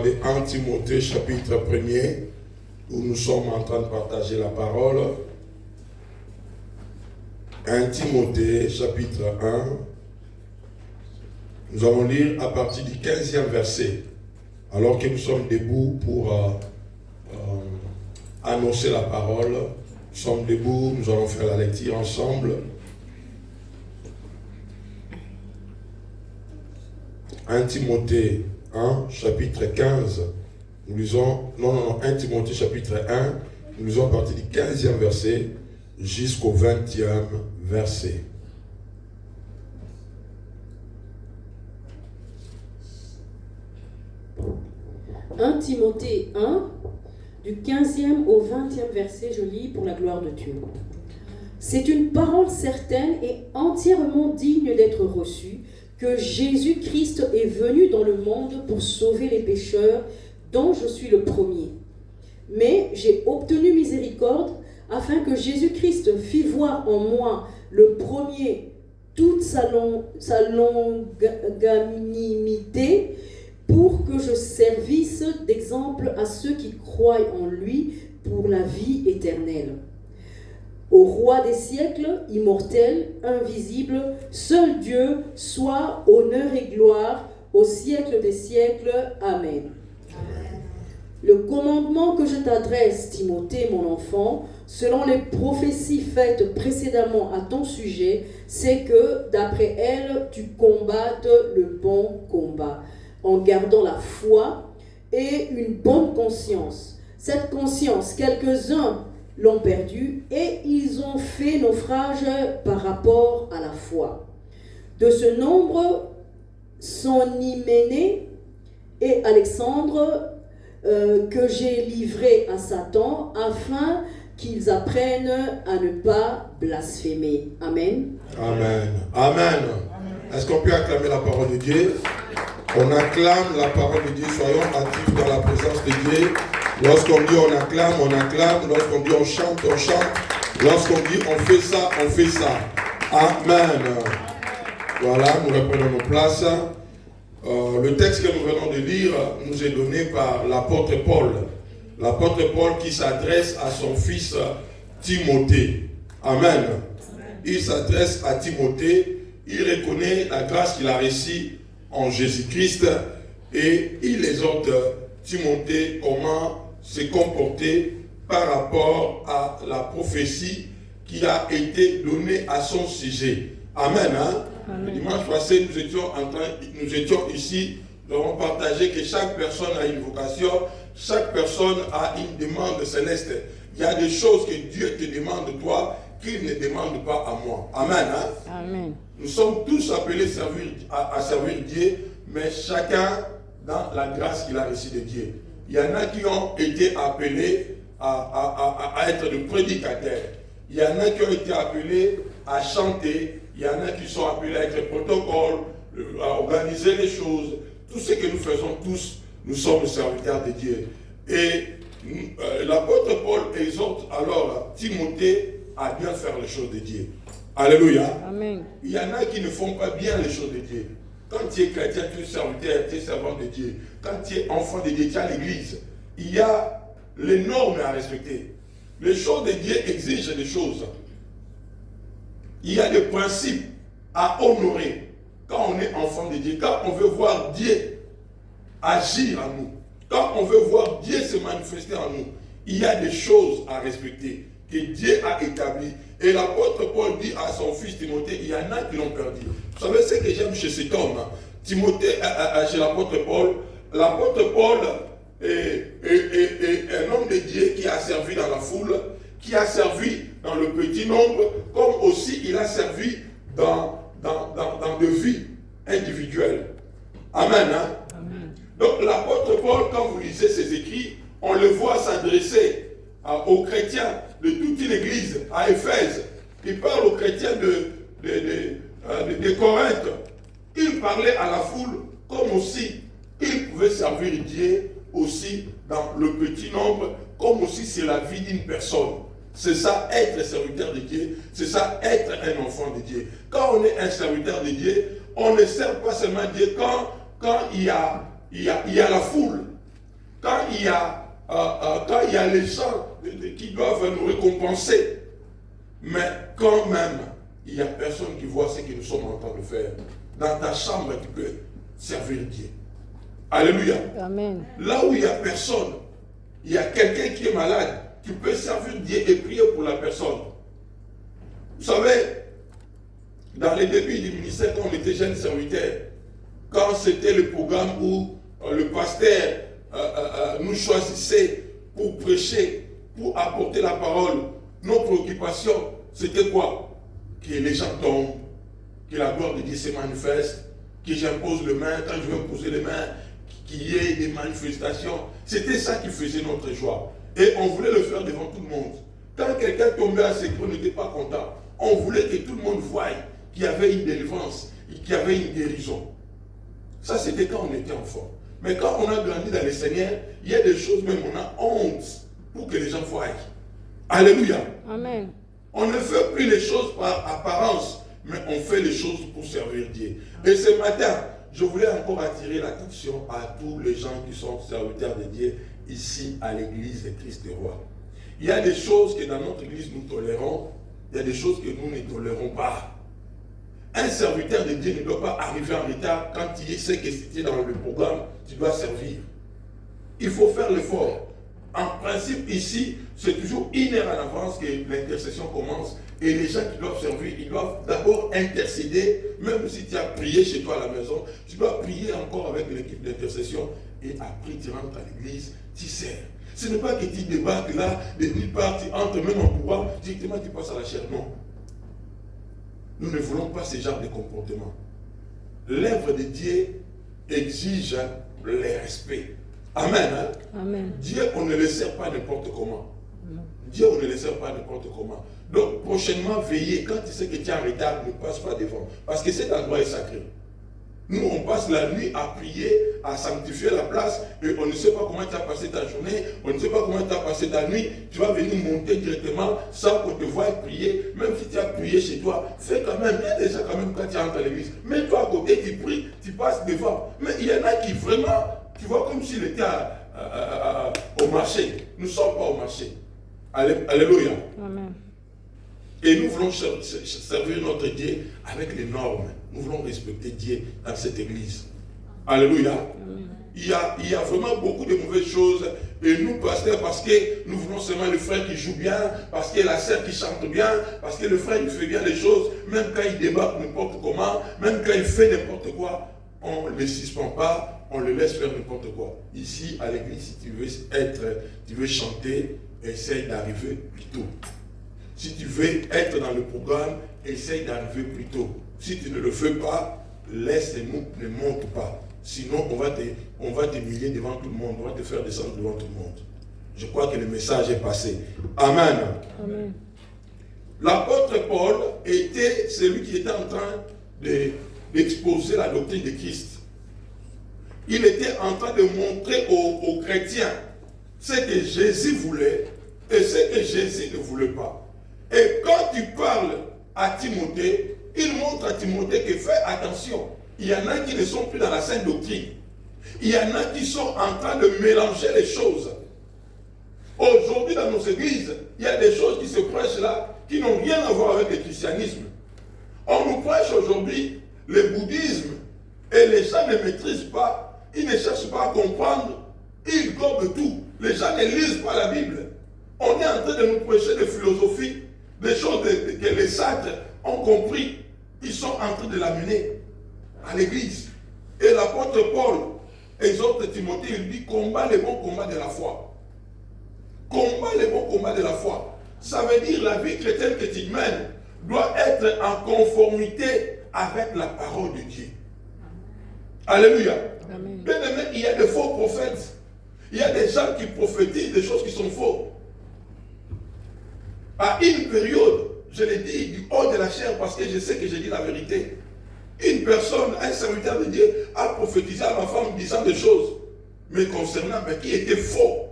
De 1 Timothée chapitre 1er, où nous sommes en train de partager la parole. 1 Timothée chapitre 1, nous allons lire à partir du 15e verset, alors que nous sommes debout pour annoncer la parole. Nous sommes debout, nous allons faire la lecture ensemble. 1 Timothée 1, chapitre 15, nous lisons, 1 Timothée chapitre 1, nous lisons à partir du 15e verset jusqu'au 20e verset. « 1 Timothée 1, du 15e au 20e verset, je lis pour la gloire de Dieu. C'est une parole certaine et entièrement digne d'être reçue, que Jésus-Christ est venu dans le monde pour sauver les pécheurs, dont je suis le premier. Mais j'ai obtenu miséricorde, afin que Jésus-Christ fît voir en moi le premier toute sa longanimité, pour que je servisse d'exemple à ceux qui croient en lui pour la vie éternelle. Au roi des siècles, immortel, invisible, seul Dieu, soit honneur et gloire au siècle des siècles. Amen. Amen. Le commandement que je t'adresse, Timothée, mon enfant, selon les prophéties faites précédemment à ton sujet, c'est que, d'après elles, tu combattes le bon combat, en gardant la foi et une bonne conscience. Cette conscience, quelques-uns l'ont perdue et ils ont fait naufrage par rapport à la foi. De ce nombre sont Hyménée et Alexandre que j'ai livrés à Satan afin qu'ils apprennent à ne pas blasphémer. Amen. Amen. Amen. Est-ce qu'on peut acclamer la parole de Dieu? On acclame la parole de Dieu, soyons actifs dans la présence de Dieu. Lorsqu'on dit on acclame, on acclame. Lorsqu'on dit on chante, on chante. Lorsqu'on dit on fait ça, on fait ça. Amen. Voilà, nous reprenons nos places. Le texte que nous venons de lire nous est donné par l'apôtre Paul. L'apôtre Paul qui s'adresse à son fils Timothée. Amen. Il s'adresse à Timothée. Il reconnaît la grâce qu'il a reçue en Jésus-Christ et il exhorte Timothée comment se comporter par rapport à la prophétie qui a été donnée à son sujet. Amen. Amen. Le dimanche passé, nous étions ici, nous avons partagé que chaque personne a une vocation, chaque personne a une demande céleste. Il y a des choses que Dieu te demande toi, qu'il ne demande pas à moi. Amen. Amen. Nous sommes tous appelés à servir Dieu, mais chacun dans la grâce qu'il a reçue de Dieu. Il y en a qui ont été appelés à être des prédicateurs. Il y en a qui ont été appelés à chanter. Il y en a qui sont appelés à être protocole, à organiser les choses. Tout ce que nous faisons tous, nous sommes serviteurs de Dieu. Et l'apôtre Paul exhorte alors Timothée à bien faire les choses de Dieu. Alléluia. Amen. Il y en a qui ne font pas bien les choses de Dieu. Quand tu es chrétien, tu es serviteur, tu es servant de Dieu. Quand tu es enfant de Dieu, tu es à l'église. Il y a les normes à respecter. Les choses de Dieu exigent des choses. Il y a des principes à honorer. Quand on est enfant de Dieu, quand on veut voir Dieu agir en nous, quand on veut voir Dieu se manifester en nous, il y a des choses à respecter que Dieu a établies. Et l'apôtre Paul dit à son fils Timothée, il y en a qui l'ont perdu. Vous savez ce que j'aime chez cet homme, Timothée, chez l'apôtre Paul est un homme de Dieu qui a servi dans la foule, qui a servi dans le petit nombre, comme aussi il a servi dans des vies individuelles. Amen. Amen. Donc l'apôtre Paul, quand vous lisez ses écrits, on le voit s'adresser aux chrétiens de toute une église à Éphèse. Il parle aux chrétiens de Corinthe. Il parlait à la foule comme aussi il pouvait servir Dieu aussi dans le petit nombre, comme aussi c'est la vie d'une personne. C'est ça être serviteur de Dieu, c'est ça être un enfant de Dieu. Quand on est un serviteur de Dieu, on ne sert pas seulement Dieu quand il y a la foule. il y a les gens qui doivent nous récompenser, mais quand même, il n'y a personne qui voit ce que nous sommes en train de faire. Dans ta chambre, tu peux servir Dieu. Alléluia. Amen. Là où il n'y a personne, il y a quelqu'un qui est malade, tu peux servir Dieu et prier pour la personne. Vous savez, dans les débuts du ministère, quand on était jeunes serviteurs, quand c'était le programme où le pasteur nous choisissait pour prêcher, pour apporter la parole, nos préoccupations, c'était quoi? Que les gens tombent, que la gloire de Dieu se manifeste, que j'impose les mains, quand je vais poser les mains, qu'il y ait des manifestations. C'était ça qui faisait notre joie. Et on voulait le faire devant tout le monde. Quand quelqu'un tombait à ses on n'était pas content. On voulait que tout le monde voie qu'il y avait une délivrance, qu'il y avait une guérison. Ça, c'était quand on était enfant. Mais quand on a grandi dans le Seigneur, il y a des choses, même on a honte pour que les gens voient. Alléluia. Amen. On ne fait plus les choses par apparence, mais on fait les choses pour servir Dieu. Et ce matin, je voulais encore attirer l'attention à tous les gens qui sont serviteurs de Dieu ici à l'église de Christ le Roi. Il y a des choses que dans notre église nous tolérons, il y a des choses que nous ne tolérons pas. Un serviteur de Dieu ne doit pas arriver en retard quand il sait que c'était dans le programme, tu dois servir. Il faut faire l'effort. En principe, ici, c'est toujours 1 heure à l'avance que l'intercession commence. Et les gens qui doivent servir, ils doivent d'abord intercéder. Même si tu as prié chez toi à la maison, tu dois prier encore avec l'équipe d'intercession. Et après, tu rentres à l'église, tu sers. Ce n'est pas que tu débarques là, de nulle part, tu entres même en pouvoir, directement tu passes à la chair. Non. Nous ne voulons pas ce genre de comportement. L'œuvre de Dieu exige le respect. Amen. Hein? Amen. Dieu, on ne le sert pas n'importe comment. Dieu, on ne le sert pas n'importe comment. Donc, prochainement, veillez. Quand tu sais que tu es en retard, ne passe pas devant. Parce que cet endroit est sacré. Nous, on passe la nuit à prier, à sanctifier la place, et on ne sait pas comment tu as passé ta journée, on ne sait pas comment tu as passé ta nuit. Tu vas venir monter directement sans qu'on te voie prier. Même si tu as prié chez toi, fais quand même. Il y a des gens quand même quand tu entres à l'église. Mets-toi à côté, tu pries, tu passes devant. Mais il y en a qui vraiment, tu vois, comme s'il était au marché. Nous ne sommes pas au marché. Alléluia. Amen. Et nous voulons servir notre Dieu avec les normes. Nous voulons respecter Dieu dans cette église. Alléluia. Amen. Il y a vraiment beaucoup de mauvaises choses. Et nous, pasteurs, parce que nous voulons seulement le frère qui joue bien, parce que la sœur qui chante bien, parce que le frère il fait bien les choses, même quand il débarque n'importe comment, même quand il fait n'importe quoi, on ne le suspend pas, on le laisse faire n'importe quoi. Ici, à l'église, si tu veux chanter, essaye d'arriver plus tôt. Si tu veux être dans le programme, essaye d'arriver plus tôt. Si tu ne le fais pas, laisse-nous, ne monte pas. Sinon, on va t'humilier devant tout le monde, on va te faire descendre devant tout le monde. Je crois que le message est passé. Amen. Amen. L'apôtre Paul était celui qui était en train d'exposer la doctrine de Christ. Il était en train de montrer aux chrétiens ce que Jésus voulait et ce que Jésus ne voulait pas. Et quand tu parles à Timothée, il montre à Timothée que fais attention. Il y en a qui ne sont plus dans la sainte doctrine. Il y en a qui sont en train de mélanger les choses. Aujourd'hui, dans nos églises, il y a des choses qui se prêchent là qui n'ont rien à voir avec le christianisme. On nous prêche aujourd'hui le bouddhisme et les gens ne maîtrisent pas, ils ne cherchent pas à comprendre, ils gobent tout. Les gens ne lisent pas la Bible. On est en train de nous prêcher des philosophies, des choses que les sages ont compris. Ils sont en train de l'amener à l'église. Et l'apôtre Paul exhorte Timothée, il dit combat les bons combats de la foi. Combat les bons combats de la foi. Ça veut dire la vie chrétienne que tu mènes doit être en conformité avec la parole de Dieu. Alléluia. Amen. Bien aimé, il y a des faux prophètes. Il y a des gens qui prophétisent des choses qui sont fausses. À une période, je l'ai dit du haut de la chair parce que je sais que j'ai dit la vérité. Une personne, un serviteur de Dieu, a prophétisé à ma femme disant des choses, mais concernant, mais qui étaient faux.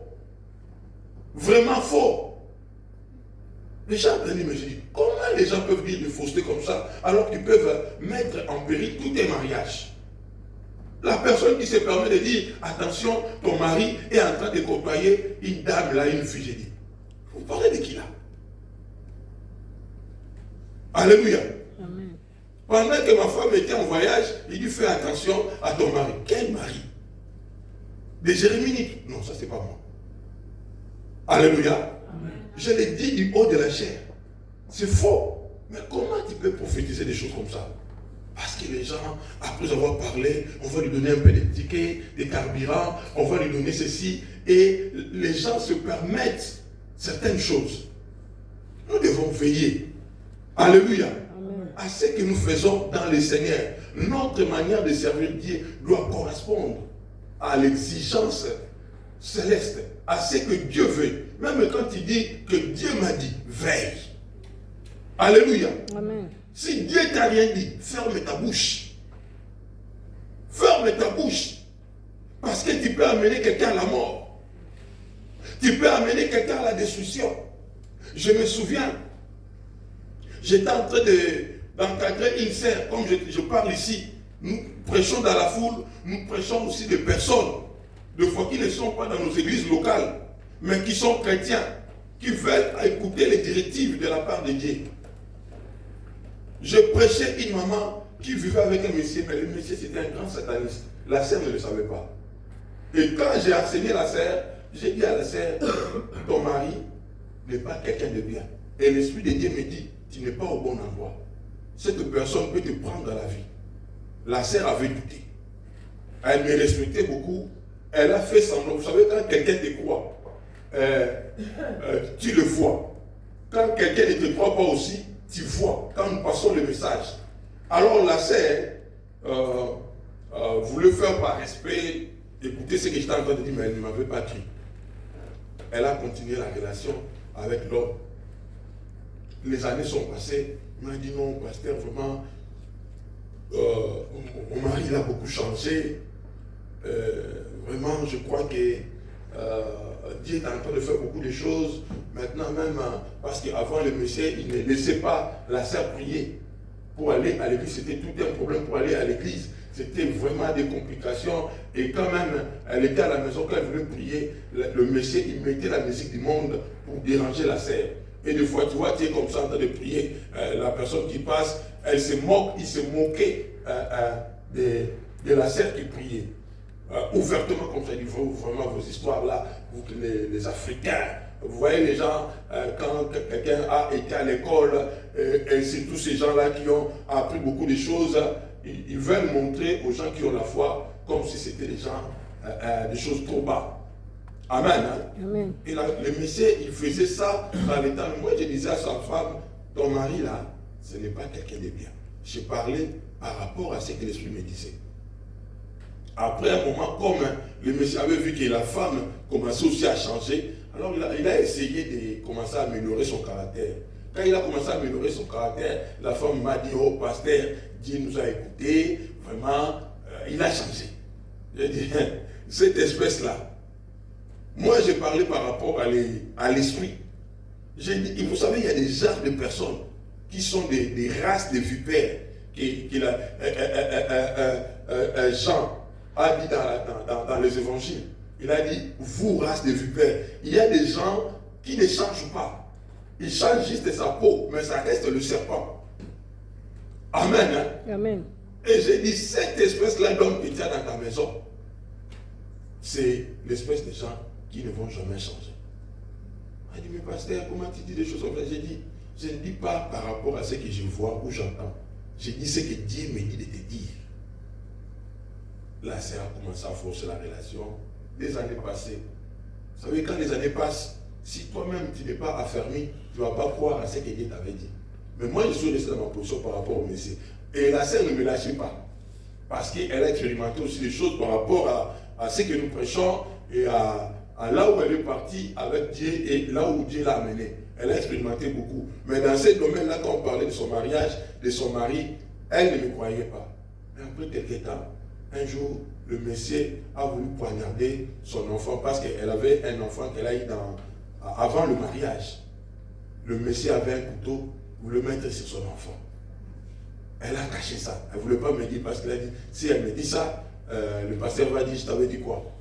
Vraiment faux. Les gens me disent, comment les gens peuvent dire des faussetés comme ça, alors qu'ils peuvent mettre en péril tous tes mariages? La personne qui se permet de dire, attention, ton mari est en train de côtoyer une dame là, une fille, j'ai dit, vous parlez de qui là? Alléluia. Amen. Pendant que ma femme était en voyage, il dit, fais attention à ton mari. Quel mari? De Jérémie? Non, ça c'est pas moi. Alléluia. Amen. Je l'ai dit du haut de la chair. C'est faux. Mais comment tu peux prophétiser des choses comme ça? Parce que les gens, après avoir parlé, on va lui donner un peu de tickets, des carburants, on va lui donner ceci, et les gens se permettent certaines choses. Nous devons veiller. Alléluia. Amen. À ce que nous faisons dans le Seigneur. Notre manière de servir Dieu doit correspondre à l'exigence céleste, à ce que Dieu veut. Même quand il dit que Dieu m'a dit, veille. Alléluia. Amen. Si Dieu t'a rien dit, ferme ta bouche. Ferme ta bouche. Parce que tu peux amener quelqu'un à la mort. Tu peux amener quelqu'un à la destruction. Je me souviens, j'étais en train d'encadrer une sœur, comme je parle ici. Nous prêchons dans la foule, nous prêchons aussi des personnes, de fois qui ne sont pas dans nos églises locales, mais qui sont chrétiens, qui veulent écouter les directives de la part de Dieu. Je prêchais une maman qui vivait avec un monsieur, mais le monsieur c'était un grand sataniste. La sœur ne le savait pas. Et quand j'ai enseigné la sœur, j'ai dit à la sœur, ton mari n'est pas quelqu'un de bien. Et l'Esprit de Dieu me dit, tu n'es pas au bon endroit. Cette personne peut te prendre dans la vie. La sœur avait douté. Elle me respectait beaucoup. Elle a fait semblant. Vous savez, quand quelqu'un te croit, tu le vois. Quand quelqu'un ne te croit pas aussi, tu vois. Quand nous passons le message. Alors la sœur voulait faire par respect, écouter ce que j'étais en train de dire, mais elle ne m'avait pas dit. Elle a continué la relation avec l'homme. Les années sont passées. Il m'a dit non, pasteur, vraiment, mon mari il a beaucoup changé. Vraiment, je crois que Dieu est en train de faire beaucoup de choses. Maintenant même, parce qu'avant le monsieur, il ne laissait pas la sœur prier. Pour aller à l'église, c'était tout un problème pour aller à l'église. C'était vraiment des complications. Et quand même, elle était à la maison, quand elle voulait prier, le monsieur, il mettait la musique du monde pour déranger la sœur. Et des fois, tu vois, tu es comme ça en train de prier, la personne qui passe, elle se moque, il se moquait de la sœur qui priait. Ouvertement comme ça, il dit vraiment vos histoires là, vous les Africains, vous voyez les gens, quand quelqu'un a été à l'école, et c'est tous ces gens-là qui ont appris beaucoup de choses, ils veulent montrer aux gens qui ont la foi comme si c'était des gens, des choses trop bas. Amen. Hein? Amen. Et le monsieur, il faisait ça dans les temps. Moi, je disais à sa femme, ton mari là, ce n'est pas quelqu'un de bien. J'ai parlé par rapport à ce que l'Esprit me disait. Après un moment, comme le monsieur avait vu que la femme commençait aussi à changer, alors il a essayé de commencer à améliorer son caractère. Quand il a commencé à améliorer son caractère, la femme m'a dit, oh pasteur, Dieu nous a écoutés, vraiment, il a changé. J'ai dit, cette espèce-là, moi j'ai parlé par rapport à l'esprit. J'ai dit, vous savez, il y a des genres de personnes qui sont des races de vipères, Jean a dit dans les évangiles. Il a dit, vous, race de vipères, il y a des gens qui ne changent pas. Ils changent juste sa peau, mais ça reste le serpent. Amen. Hein? Amen. Et j'ai dit, cette espèce-là d'homme que tu as dans ta maison, c'est l'espèce de gens qui ne vont jamais changer. Il a dit, mais pasteur, comment tu dis des choses comme ça? J'ai dit, je ne dis pas par rapport à ce que je vois ou j'entends. J'ai dit ce que Dieu me dit de te dire. Là, ça a commencé à forcer la relation. Des années passées. Vous savez, quand les années passent, si toi-même tu n'es pas affermi, tu ne vas pas croire à ce que Dieu t'avait dit. Mais moi, je suis resté dans ma position par rapport au Messie. Et la sœur ne me lâchait pas. Parce qu'elle a expérimenté aussi des choses par rapport à ce que nous prêchons et à là où elle est partie avec Dieu et là où Dieu l'a amenée. Elle a expérimenté beaucoup. Mais dans ce domaine-là, quand on parlait de son mariage, de son mari, elle ne me croyait pas. Mais après quelques temps, un jour, le monsieur a voulu poignarder son enfant parce qu'elle avait un enfant qu'elle a eu avant le mariage. Le monsieur avait un couteau, voulait le mettre sur son enfant. Elle a caché ça. Elle ne voulait pas me dire parce qu'elle a dit, si elle me dit ça, le pasteur va dire, je t'avais dit quoi?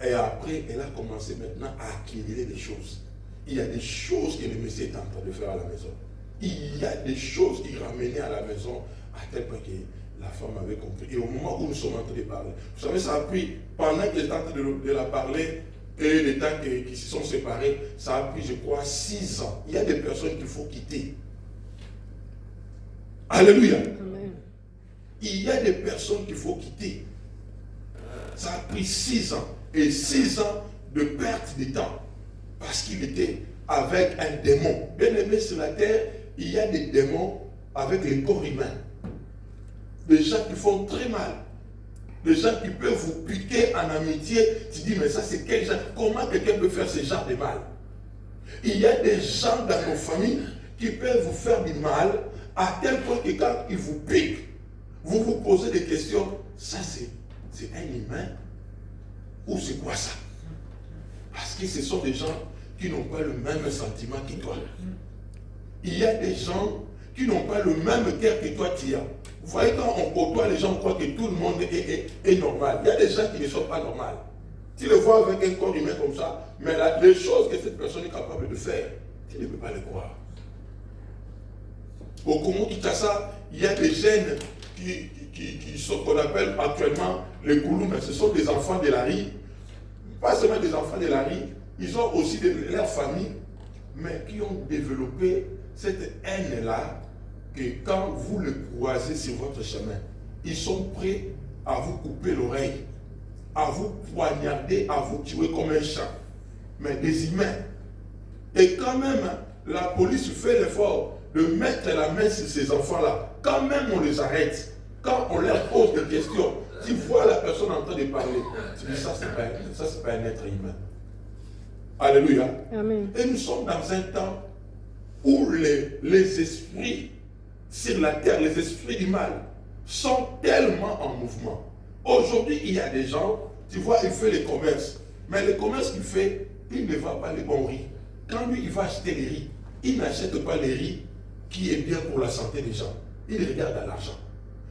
Et après, elle a commencé maintenant à acquérir des choses. Il y a des choses que le monsieur est en train de faire à la maison. Il y a des choses qu'il ramenait à la maison à tel point que la femme avait compris. Et au moment où nous sommes en train de parler, vous savez, ça a pris, pendant qu'elle était en train de la parler, et les temps qui se sont séparés, ça a pris, je crois, 6 ans. Il y a des personnes qu'il faut quitter. Alléluia. Amen. Il y a des personnes qu'il faut quitter. Ça a pris 6 ans. Et 6 ans de perte de temps. Parce qu'il était avec un démon. Bien aimé sur la terre, il y a des démons avec les corps humains. Des gens qui font très mal. Des gens qui peuvent vous piquer en amitié. Tu dis, mais ça c'est quel genre? Comment quelqu'un peut faire ce genre de mal? Il y a des gens dans nos familles qui peuvent vous faire du mal à tel point que quand ils vous piquent, vous vous posez des questions. Ça c'est un humain? Ou c'est quoi ça? Parce que ce sont des gens qui n'ont pas le même sentiment que toi. Il y a des gens qui n'ont pas le même cœur que toi tu as. Vous voyez, quand on côtoie, les gens croient que tout le monde est normal. Il y a des gens qui ne sont pas normaux. Tu le vois avec un corps humain comme ça, mais les choses que cette personne est capable de faire, tu ne peux pas le croire. Au Congo-Kinshasa, il y a des jeunes qui sont qu'on appelle actuellement les Kouloum, mais ce sont des enfants de la rue. Pas seulement des enfants de la rue, ils ont aussi leur famille, mais qui ont développé cette haine-là, que quand vous le croisez sur votre chemin, ils sont prêts à vous couper l'oreille, à vous poignarder, à vous tuer comme un chat, mais des humains. Et quand même, la police fait l'effort de mettre la main sur ces enfants-là. Quand même, on les arrête. Quand on leur pose des questions, tu vois la personne en train de parler, tu dis, ça, c'est pas un être humain. Alléluia. Amen. Et nous sommes dans un temps où les esprits sur la terre, les esprits du mal, sont tellement en mouvement. Aujourd'hui, il y a des gens, tu vois, il fait les commerces. Mais le commerce qu'il fait, il ne va pas les bons riz. Quand lui, il va acheter les riz, il n'achète pas les riz qui est bien pour la santé des gens. Il regarde à l'argent.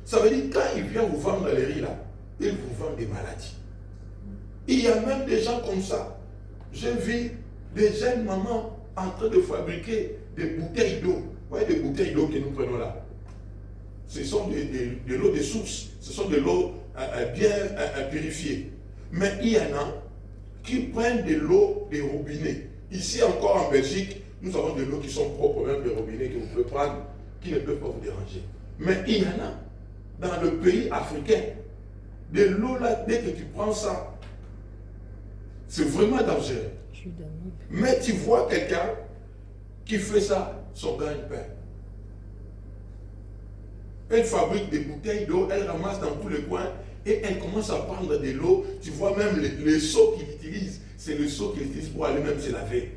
Ça veut dire, quand il vient vous vendre les riz là, il vous vend des maladies. Il y a même des gens comme ça. J'ai vu des jeunes mamans en train de fabriquer des bouteilles d'eau. Vous voyez des bouteilles d'eau que nous prenons là. Ce sont de l'eau de source. Ce sont de l'eau bien purifiée. Mais il y en a qui prennent de l'eau des robinets. Ici encore en Belgique, nous avons de l'eau qui sont propres, même des robinets que vous pouvez prendre, qui ne peuvent pas vous déranger. Mais il y en a dans le pays africain. De l'eau là, dès que tu prends ça, c'est vraiment dangereux. Mais tu vois quelqu'un qui fait ça, son gagne-pain. Elle fabrique des bouteilles d'eau, elle ramasse dans tous les coins et elle commence à prendre de l'eau. Tu vois même les seaux qu'il utilise, c'est le seau qu'il utilise pour aller même se laver.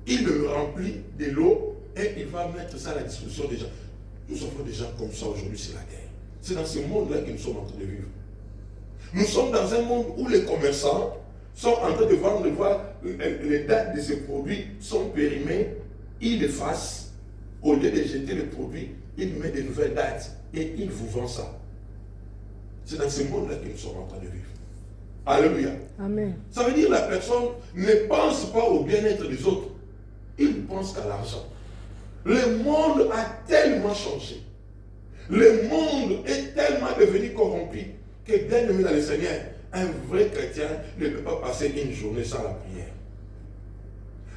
Il le remplit de l'eau et il va mettre ça à la disposition des gens. Nous avons des gens comme ça aujourd'hui sur la terre. C'est dans ce monde-là que nous sommes en train de vivre. Nous sommes dans un monde où les commerçants sont en train de vendre, les dates de ces produits sont périmées, ils effacent, au lieu de jeter les produits, ils mettent de nouvelles dates et ils vous vendent ça. C'est dans ce monde-là que nous sommes en train de vivre. Alléluia. Amen. Ça veut dire que la personne ne pense pas au bien-être des autres, il pense qu'à l'argent. Le monde a tellement changé. Le monde est tellement devenu corrompu que bien aimé dans le Seigneur, un vrai chrétien ne peut pas passer une journée sans la prière.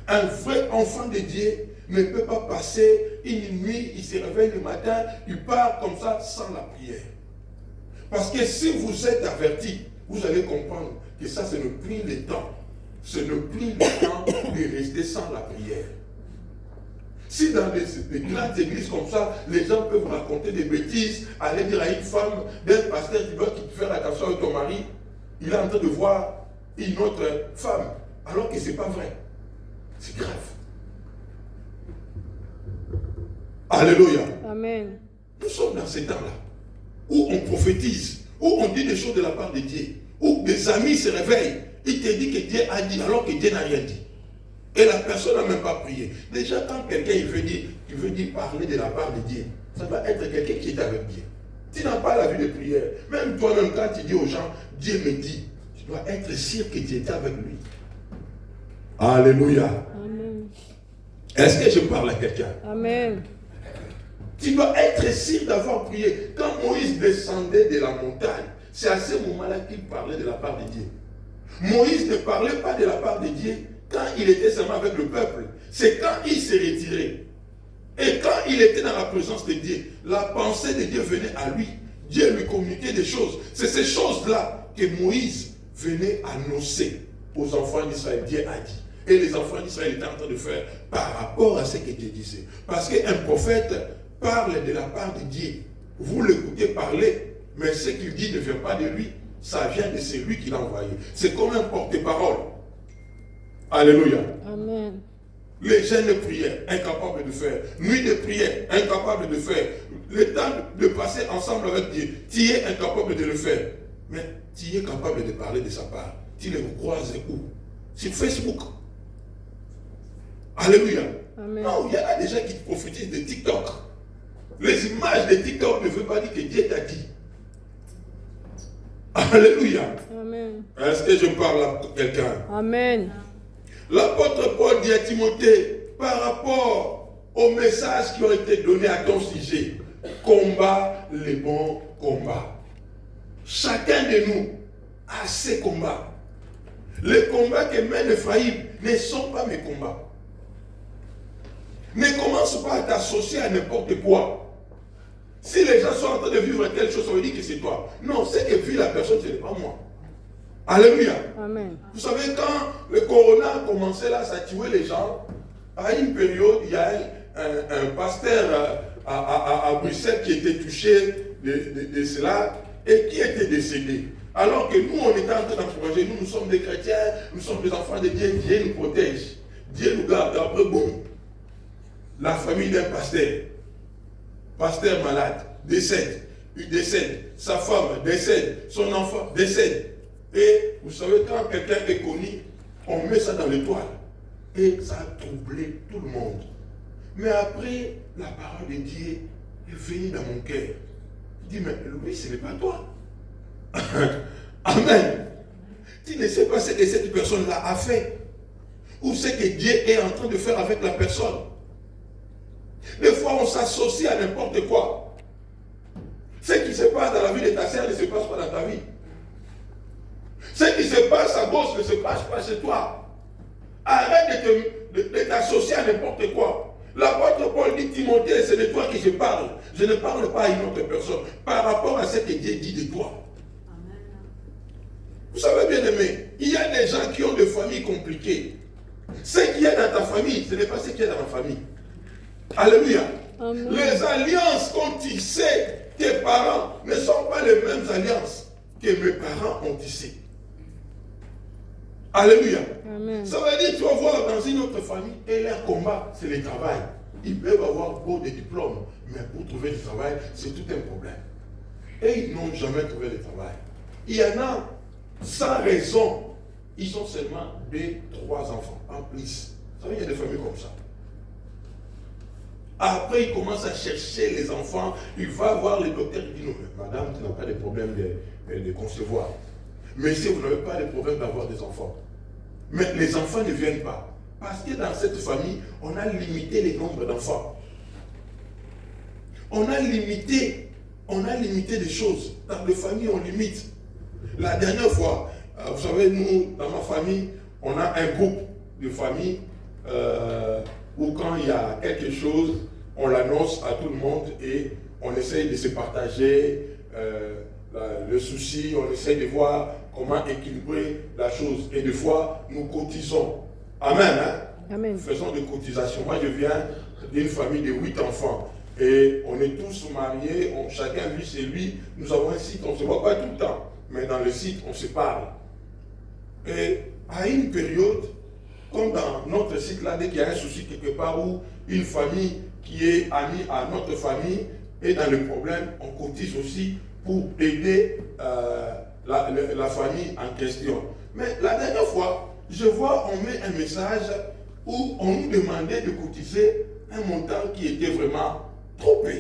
Un vrai enfant de Dieu ne peut pas passer une nuit, il se réveille le matin, il part comme ça sans la prière. Parce que si vous êtes averti, vous allez comprendre que ça, ce n'est plus le temps. Ce n'est plus le temps de rester sans la prière. Si dans des grandes églises comme ça, les gens peuvent raconter des bêtises, aller dire à une femme, d'un pasteur, tu dois faire attention avec ton mari, il est en train de voir une autre femme, alors que ce n'est pas vrai. C'est grave. Alléluia. Amen. Nous sommes dans ces temps-là, où on prophétise, où on dit des choses de la part de Dieu, où des amis se réveillent, ils te disent que Dieu a dit, alors que Dieu n'a rien dit. Et la personne n'a même pas prié. Déjà, quand quelqu'un veut dire parler de la part de Dieu, ça va être quelqu'un qui est avec Dieu. Tu n'as pas la vie de prière. Même toi-même, quand tu dis aux gens, Dieu me dit, tu dois être sûr que tu étais avec lui. Alléluia. Amen. Est-ce que je parle à quelqu'un? Amen. Tu dois être sûr d'avoir prié. Quand Moïse descendait de la montagne, c'est à ce moment-là qu'il parlait de la part de Dieu. Moïse ne parlait pas de la part de Dieu quand il était seulement avec le peuple. C'est quand il s'est retiré. Et quand il était dans la présence de Dieu, la pensée de Dieu venait à lui. Dieu lui communiquait des choses. C'est ces choses-là que Moïse venait annoncer aux enfants d'Israël. Dieu a dit. Et les enfants d'Israël étaient en train de faire par rapport à ce que Dieu disait. Parce qu'un prophète parle de la part de Dieu. Vous l'écoutez parler, mais ce qu'il dit ne vient pas de lui. Ça vient de celui qui l'a envoyé. C'est comme un porte-parole. Alléluia. Amen. Les jeunes de prière, incapables de faire. Nuit de prière, incapables de faire. Le temps de passer ensemble avec Dieu, tu es incapable de le faire. Mais tu es capable de parler de sa part. Tu le croises où? Sur Facebook. Alléluia. Amen. Non, il y en a des gens qui prophétisent de TikTok. Les images de TikTok ne veulent pas dire que Dieu t'a dit. Alléluia. Amen. Est-ce que je parle à quelqu'un? Amen. L'apôtre Paul dit à Timothée, par rapport aux messages qui ont été donnés à ton sujet, combat les bons combats. Chacun de nous a ses combats. Les combats que mène Ephraïm ne sont pas mes combats. Ne commence pas à t'associer à n'importe quoi. Si les gens sont en train de vivre telle chose, ça veut dire que c'est toi. Non, c'est que vit la personne, ce n'est pas moi. Alléluia. Amen. Vous savez, quand le corona a commencé là, ça tuait les gens, à une période, il y a un pasteur à Bruxelles qui était touché de cela et qui était décédé. Alors que nous, on était en train d'encourager, nous sommes des chrétiens, nous sommes des enfants de Dieu, Dieu nous protège, Dieu nous garde. Après, boum, la famille d'un pasteur malade, décède, il décède, sa femme décède, son enfant décède. Et vous savez, quand quelqu'un est connu, on met ça dans l'étoile. Et ça a troublé tout le monde. Mais après, la parole de Dieu est venue dans mon cœur. Je dis, mais Louis, ce n'est pas toi. Amen. Tu ne sais pas ce que cette personne-là a fait. Ou ce que Dieu est en train de faire avec la personne. Des fois, on s'associe à n'importe quoi. Ce qui se passe dans la vie de ta sœur ne se passe pas dans ta vie. Ce qui se passe à gauche ne se passe pas chez toi. Arrête de t'associer à n'importe quoi. L'apôtre Paul dit, Timothée, c'est de toi que je parle. Je ne parle pas à une autre personne par rapport à ce que Dieu dit de toi. Amen. Vous savez bien aimé, il y a des gens qui ont des familles compliquées. Ce qui est dans ta famille, ce n'est pas ce qui est dans ma famille. Alléluia. Amen. Les alliances qu'ont tissées tes parents ne sont pas les mêmes alliances que mes parents ont tissées. Alléluia. Amen. Ça veut dire que tu vas voir dans une autre famille et leur combat, c'est le travail. Ils peuvent avoir beau des diplômes, mais pour trouver du travail, c'est tout un problème. Et ils n'ont jamais trouvé le travail. Il y en a sans raison. Ils ont seulement 2, 3 enfants, en plus. Vous savez, il y a des familles comme ça. Après, il commence à chercher les enfants. Il va voir le docteur. Il dit non, madame, tu n'as pas de problème de concevoir. Mais si vous n'avez pas de problème d'avoir des enfants. Mais les enfants ne viennent pas. Parce que dans cette famille, on a limité le nombre d'enfants. On a limité des choses. Dans les familles, on limite. La dernière fois, vous savez, nous, dans ma famille, on a un groupe de famille où quand il y a quelque chose, on l'annonce à tout le monde et on essaye de se partager le souci, on essaye de voir comment équilibrer la chose. Et des fois, nous cotisons. Amen. Hein? Amen. Nous faisons des cotisations. Moi, je viens d'une famille de 8 enfants. Et on est tous mariés, chacun vit chez lui. Nous avons un site, on ne se voit pas tout le temps. Mais dans le site, on se parle. Et à une période, comme dans notre site là, dès qu'il y a un souci quelque part où une famille qui est amie à notre famille est dans le problème, on cotise aussi pour aider la famille en question. Mais la dernière fois, je vois, on met un message où on nous demandait de cotiser un montant qui était vraiment trop peu.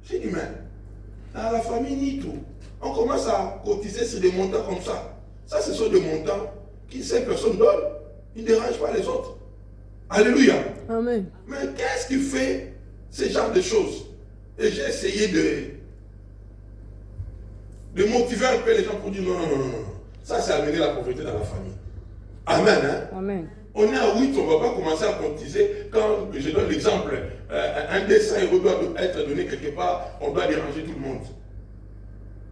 J'ai dit, mais dans la famille ni tout. On commence à cotiser sur des montants comme ça. Ça, ce sont des montants qui 5 personnes donnent. Ils ne dérangent pas les autres. Alléluia. Amen. Mais qu'est-ce qui fait ce genre de choses? Et j'ai essayé de motiver un peu les gens pour dire non. Ça, c'est amener la pauvreté dans la famille. Amen. Hein? Amen. On est à 8, on ne va pas commencer à cotiser. Quand je donne l'exemple, un des 100 € doit être donné quelque part, on doit déranger tout le monde.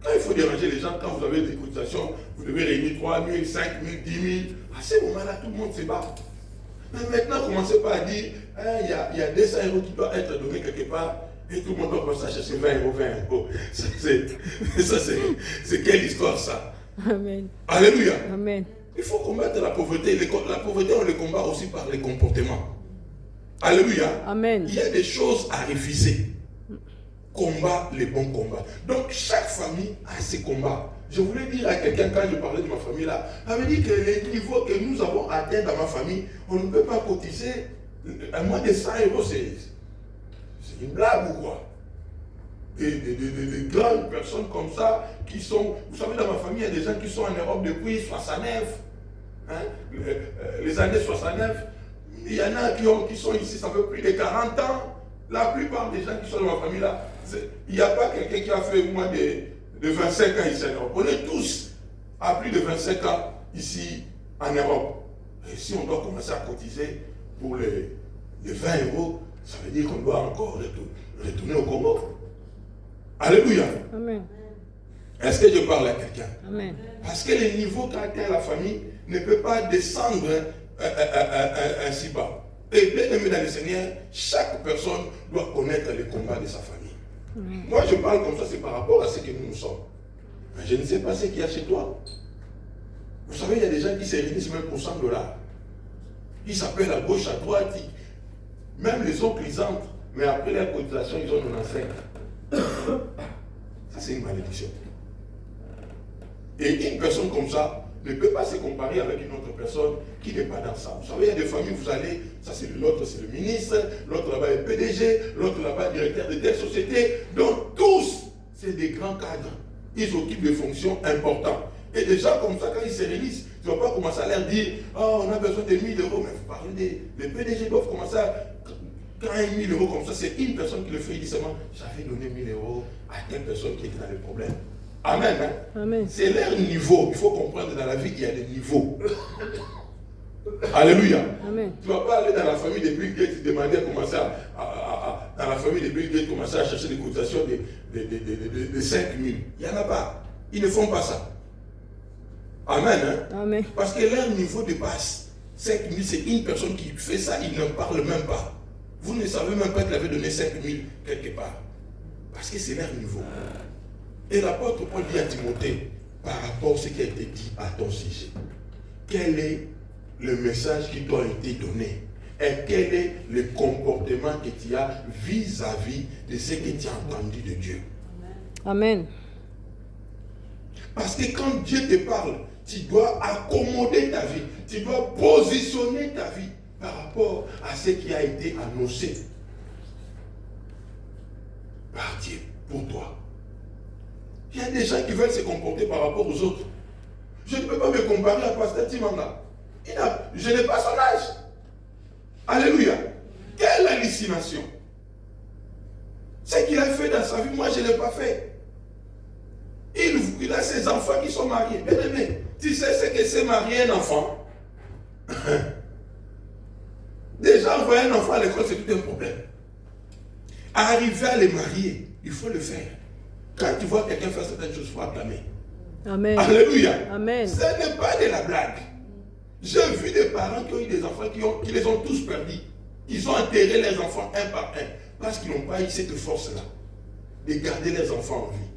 Quand il faut déranger les gens, quand vous avez des cotisations, vous devez réunir 3 000, 5 000, 10 000. À ce moment-là, tout le monde se bat. Mais maintenant, commencez pas à dire, il y a 200 € qui doivent être donnés quelque part, et tout le monde doit commencer à chercher 20 €, 20 €. C'est quelle histoire ça? Amen. Alléluia. Amen. Il faut combattre la pauvreté. La pauvreté, on le combat aussi par les comportements. Alléluia. Amen. Il y a des choses à refuser. Combat les bons combats. Donc, chaque famille a ses combats. Je voulais dire à quelqu'un, quand je parlais de ma famille là, avait dit que les niveaux que nous avons atteints dans ma famille, on ne peut pas cotiser à moins de 100 €. C'est une blague ou quoi? Des grandes personnes comme ça qui sont, vous savez, dans ma famille, il y a des gens qui sont en Europe depuis 69, les années 69. Il y en a qui sont ici, ça fait plus de 40 ans. La plupart des gens qui sont dans ma famille là, il n'y a pas quelqu'un qui a fait moins de 25 ans ici en Europe. On est tous à plus de 25 ans ici en Europe. Et si on doit commencer à cotiser pour les 20 €, ça veut dire qu'on doit encore retourner au Congo. Alléluia. Amen. Est-ce que je parle à quelqu'un? Amen. Parce que le niveau qu'a atteint la famille ne peut pas descendre ainsi bas. Et bien aimé dans le Seigneur, chaque personne doit connaître les combats de sa famille. Moi je parle comme ça, c'est par rapport à ce que nous sommes. Mais je ne sais pas ce qu'il y a chez toi. Vous savez, il y a des gens qui se réunissent même pour 100 $. Ils s'appellent à gauche, à droite. Même les oncles, ils entrent. Mais après la cotisation, ils ont 95. Ça, c'est une malédiction. Et une personne comme ça ne peut pas se comparer avec une autre personne qui n'est pas dans ça. Vous savez, il y a des familles, vous allez, ça c'est l'autre, c'est le ministre, l'autre là-bas est PDG, l'autre là-bas directeur de telle société. Donc tous, c'est des grands cadres. Ils occupent des fonctions importantes. Et des gens comme ça, quand ils se réunissent, tu ne vas pas commencer à leur dire, oh, on a besoin de 1 000 €. Mais vous parlez des PDG doivent commencer à... Quand 1 000 € comme ça, c'est une personne qui le fait, il dit seulement, j'avais donné 1 000 € à telle personne qui était dans les problèmes. Amen. Hein? Amen. C'est leur niveau. Il faut comprendre que dans la vie, il y a des niveaux. Alléluia. Amen. Tu ne vas pas aller dans la famille de Bill Gates et demander à commencer dans la famille de Bill Gates, commencer à chercher des cotisations de 5 000. Il n'y en a pas. Ils ne font pas ça. Amen. Hein? Amen. Parce que leur niveau dépasse. 5 000, c'est une personne qui fait ça, il ne parle même pas. Vous ne savez même pas qu'il avait donné 5 000 quelque part. Parce que c'est leur niveau. Et l'apôtre Paul dit à Timothée, par rapport à ce qui a été dit à ton sujet, quel est le message qui t'a été donné? Et quel est le comportement que tu as vis-à-vis de ce que tu as entendu de Dieu? Amen. Parce que quand Dieu te parle, tu dois accommoder ta vie, tu dois positionner ta vie par rapport à ce qui a été annoncé par Dieu pour toi. Il y a des gens qui veulent se comporter par rapport aux autres. Je ne peux pas me comparer à Pasteur Timanga. Je n'ai pas son âge. Alléluia. Quelle hallucination. Ce qu'il a fait dans sa vie, moi je ne l'ai pas fait. Il a ses enfants qui sont mariés. Bien aimé, tu sais ce que c'est marier un enfant? Déjà, envoyer un enfant à l'école, c'est tout un problème. Arriver à les marier, il faut le faire. Quand tu vois quelqu'un faire certaines choses, il faut acclamer. Amen. Alléluia. Amen. Ce n'est pas de la blague. J'ai vu des parents qui ont eu des enfants qui les ont tous perdus. Ils ont enterré les enfants un par un parce qu'ils n'ont pas eu cette force-là de garder les enfants en vie.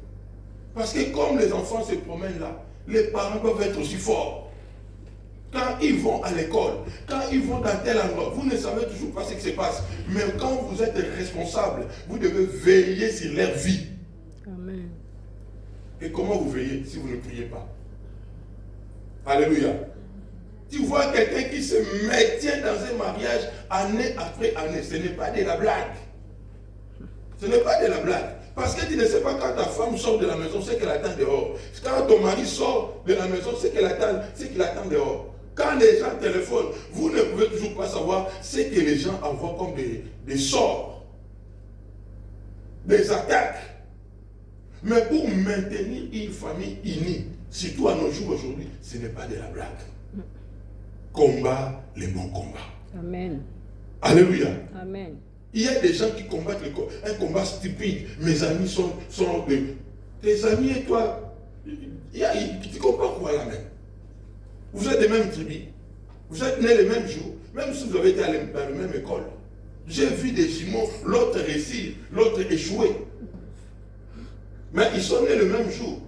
Parce que comme les enfants se promènent là, les parents doivent être aussi forts. Quand ils vont à l'école, quand ils vont dans tel endroit, vous ne savez toujours pas ce qui se passe. Mais quand vous êtes responsable, vous devez veiller sur leur vie. Amen. Et comment vous veillez si vous ne priez pas? Alléluia. Tu vois quelqu'un qui se maintient dans un mariage année après année. Ce n'est pas de la blague. Ce n'est pas de la blague. Parce que tu ne sais pas quand ta femme sort de la maison, c'est qu'elle attend dehors. Quand ton mari sort de la maison, c'est qu'il attend dehors. Quand les gens téléphonent, vous ne pouvez toujours pas savoir ce que les gens envoient comme des sorts, des attaques. Mais pour maintenir une famille unie, surtout à nos jours aujourd'hui, ce n'est pas de la blague. Combat les bons combats. Amen. Alléluia. Amen. Il y a des gens qui combattent un combat stupide. Mes amis sont tes amis et toi, tu comprends quoi là même? Vous êtes des mêmes tribus. Vous êtes nés les mêmes jours. Même si vous avez été dans la même école. J'ai vu des jumeaux, l'autre réussi, l'autre échoué. Mais ils sont nés le même jour.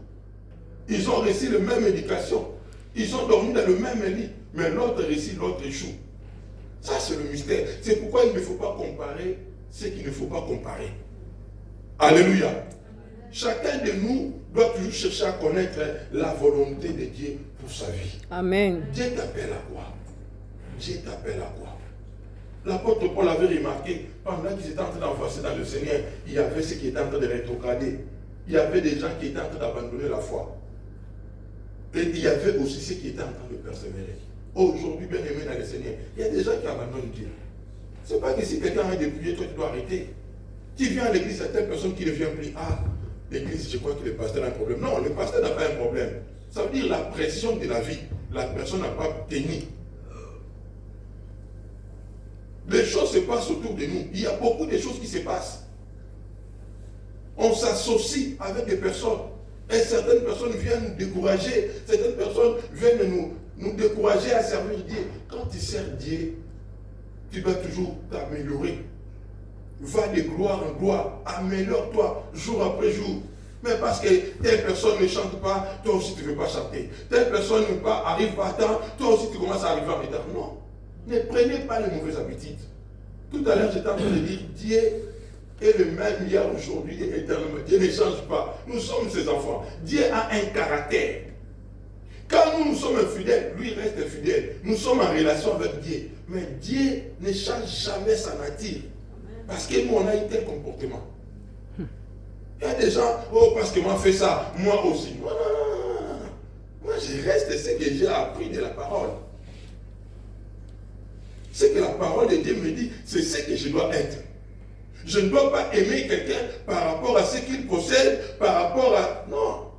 Ils ont reçu la même éducation. Ils ont dormi dans le même lit. Mais l'autre réussit, l'autre échoue. Ça, c'est le mystère. C'est pourquoi il ne faut pas comparer ce qu'il ne faut pas comparer. Alléluia. Chacun de nous doit toujours chercher à connaître la volonté de Dieu pour sa vie. Amen. Dieu t'appelle à quoi? Dieu t'appelle à quoi? L'apôtre Paul avait remarqué, pendant qu'ils étaient en train d'avancer dans le Seigneur, il y avait ceux qui étaient en train de rétrograder. Il y avait des gens qui étaient en train d'abandonner la foi. Et il y avait aussi ceux qui étaient en train de persévérer. Aujourd'hui, bien aimé dans le Seigneur, il y a des gens qui abandonnent Dieu. Ce n'est pas que si quelqu'un a dépouillé, toi tu dois arrêter. Tu viens à l'église, il y a telle personne qui ne vient plus. Ah, l'église, je crois que le pasteur a un problème. Non, le pasteur n'a pas un problème. Ça veut dire la pression de la vie. La personne n'a pas tenu. Les choses se passent autour de nous. Il y a beaucoup de choses qui se passent. On s'associe avec des personnes. Et certaines personnes viennent nous décourager. Certaines personnes viennent nous décourager à servir Dieu. Quand tu sers Dieu, tu dois toujours t'améliorer. Va de gloire en gloire. Améliore-toi jour après jour. Mais parce que telle personne ne chante pas, toi aussi tu ne veux pas chanter. Telle personne n'arrive pas à temps, toi aussi tu commences à arriver en retard. Non. Ne prenez pas les mauvaises habitudes. Tout à l'heure, j'étais en train de dire, Dieu est le même hier, aujourd'hui et éternellement. Dieu ne change pas. Nous sommes ses enfants. Dieu a un caractère. Quand nous sommes infidèles, lui reste fidèle. Nous sommes en relation avec Dieu. Mais Dieu ne change jamais sa nature. Parce que nous, on a un tel comportement. Il y a des gens, oh, parce que moi, je fais ça, moi aussi. Non, non, non, non, non. Moi, je reste ce que j'ai appris de la parole. Ce que la parole de Dieu me dit, c'est ce que je dois être. Je ne dois pas aimer quelqu'un par rapport à ce qu'il possède, par rapport à... Non.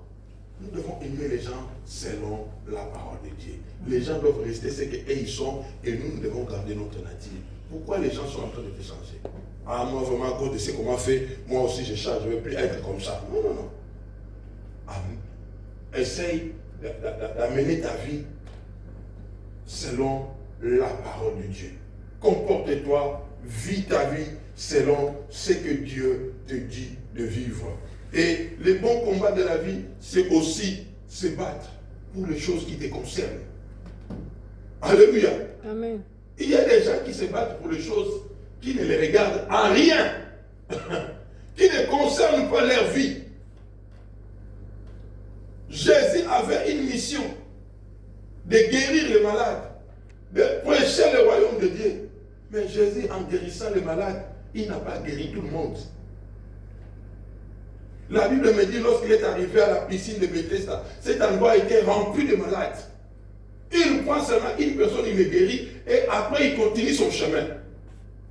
Nous devons aimer les gens selon la parole de Dieu. Les gens doivent rester ce qu'ils sont et nous devons garder notre nature. Pourquoi les gens sont en train de te changer? Ah, moi, vraiment, à cause de ce qu'on m'a fait, moi aussi, je change, je ne veux plus être comme ça. Non, non, non. Essaye d'amener ta vie selon la parole de Dieu. Comporte-toi, vis ta vie selon ce que Dieu te dit de vivre. Et le bon combat de la vie, c'est aussi se battre pour les choses qui te concernent. Alléluia. Amen. Il y a des gens qui se battent pour les choses qui ne les regardent en rien, qui ne concernent pas leur vie. Jésus avait une mission de guérir les malades, de prêcher le royaume de Dieu. Mais Jésus, en guérissant les malades, il n'a pas guéri tout le monde. La Bible me dit, lorsqu'il est arrivé à la piscine de Bethesda, cet endroit était rempli de malades. Il prend seulement une personne, il le guérit, et après il continue son chemin.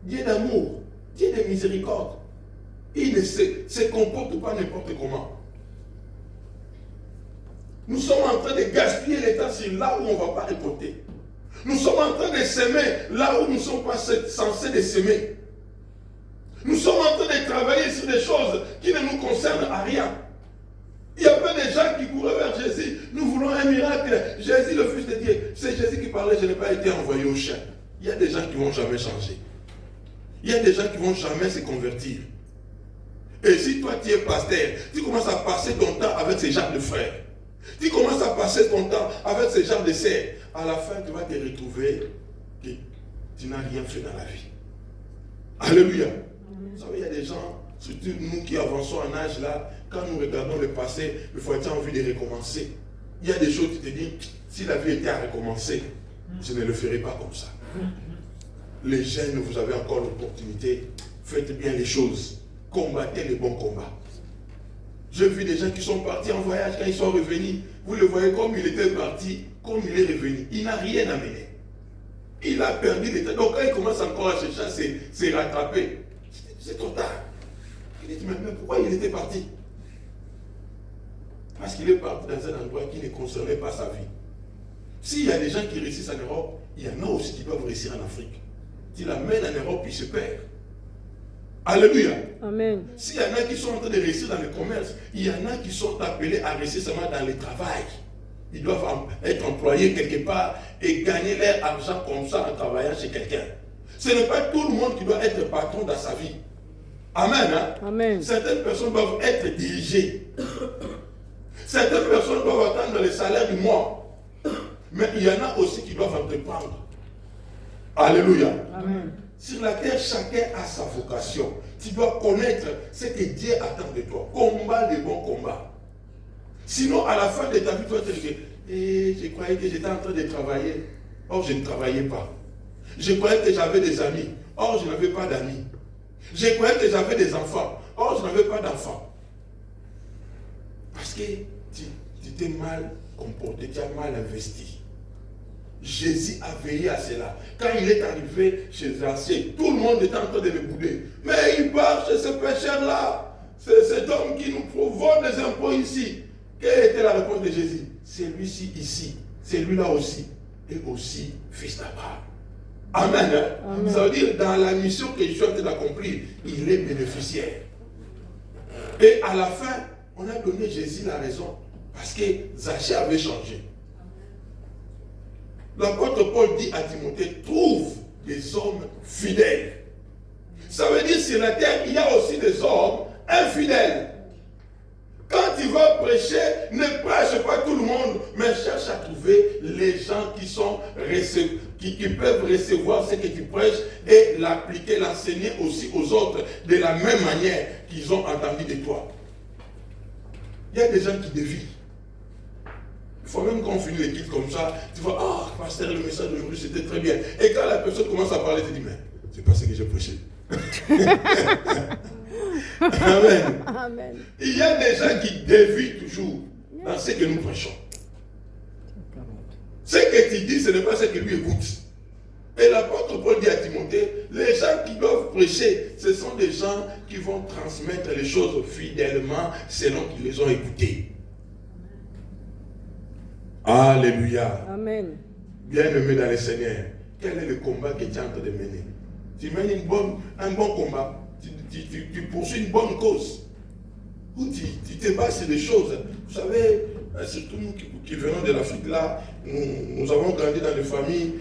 Dieu d'amour, Dieu de miséricorde. Il ne se comporte pas n'importe comment. Nous sommes en train de gaspiller le temps sur là où on ne va pas récolter. Nous sommes en train de s'aimer là où nous ne sommes pas censés de s'aimer. Nous sommes en train de travailler sur des choses qui ne nous concernent à rien. Il y avait des gens qui couraient vers Jésus. Nous voulons un miracle. Jésus, le Fils de Dieu. C'est Jésus qui parlait. Je n'ai pas été envoyé au chien. Il y a des gens qui ne vont jamais changer. Il y a des gens qui ne vont jamais se convertir. Et si toi tu es pasteur, tu commences à passer ton temps avec ces gens de frères. Tu commences à passer ton temps avec ces gens de sœurs. À la fin, tu vas te retrouver que tu n'as rien fait dans la vie. Alléluia. Vous savez, il y a des gens, surtout nous qui avançons en âge là, quand nous regardons le passé, il faut avoir envie de recommencer. Il y a des choses, tu te dis, si la vie était à recommencer, je ne le ferai pas comme ça. Les jeunes, vous avez encore l'opportunité, faites bien les choses, combattez les bons combats. J'ai vu des gens qui sont partis en voyage, quand ils sont revenus, vous le voyez comme il était parti, comme il est revenu. Il n'a rien amené. Il a perdu l'état. Donc quand il commence encore à chercher à se rattraper, c'est trop tard. Il dit, mais pourquoi il était parti? Parce qu'il est parti dans un endroit qui ne concernait pas sa vie. S'il y a des gens qui réussissent en Europe, il y en a aussi qui doivent réussir en Afrique. S'il l'amène en Europe, il se perd. Alléluia. Amen. S'il y en a qui sont en train de réussir dans le commerce, il y en a qui sont appelés à réussir seulement dans le travail. Ils doivent être employés quelque part et gagner leur argent comme ça en travaillant chez quelqu'un. Ce n'est pas tout le monde qui doit être patron dans sa vie. Amen. Hein? Amen. Certaines personnes doivent être dirigées. Certaines personnes doivent attendre le salaire du mois. Mais il y en a aussi qui doivent entreprendre. Alléluia. Amen. Sur la terre, chacun a sa vocation. Tu dois connaître ce que Dieu attend de toi. Combat les bons combats. Sinon, à la fin de ta vie, tu vas te dire, je croyais que j'étais en train de travailler. Or, je ne travaillais pas. Je croyais que j'avais des amis. Or, je n'avais pas d'amis. Je croyais que j'avais des enfants. Or, je n'avais pas d'enfants. Parce que tu t'es mal comporté, tu as mal investi. Jésus a veillé à cela. Quand il est arrivé chez Zaché, tout le monde était en train de le bouder. Mais il part chez ce pécheur-là. C'est cet homme qui nous vole des impôts ici. Quelle était la réponse de Jésus? C'est lui-ci ici. C'est lui-là aussi. Et aussi fils d'Abraham. Amen, hein? Amen. Ça veut dire, dans la mission que je suis en train d'accomplir, il est bénéficiaire. Et à la fin, on a donné Jésus la raison. Parce que Zaché avait changé. L'apôtre Paul dit à Timothée, trouve des hommes fidèles. Ça veut dire sur la terre, il y a aussi des hommes infidèles. Quand tu vas prêcher, ne prêche pas tout le monde, mais cherche à trouver les gens qui peuvent recevoir ce que tu prêches et l'appliquer, l'enseigner aussi aux autres de la même manière qu'ils ont entendu de toi. Il y a des gens qui dévient. Il faut même qu'on finisse l'équipe comme ça, tu vois, ah, pasteur, le message d'aujourd'hui c'était très bien. Et quand la personne commence à parler, tu dis, mais c'est pas ce que j'ai prêché. Amen. Amen. Il y a des gens qui dévient toujours dans ce que nous prêchons. Ce que tu dis, ce n'est pas ce que lui écoute. Et l'apôtre Paul dit à Timothée, les gens qui doivent prêcher, ce sont des gens qui vont transmettre les choses fidèlement selon qu'ils les ont écoutées. Alléluia. Amen. Bien-aimé dans le Seigneur, quel est le combat que tu es en train de mener? Tu mènes un bon combat. Tu poursuis une bonne cause. Ou tu te bases sur des choses. Vous savez, surtout nous qui venons de l'Afrique là, nous avons grandi dans des familles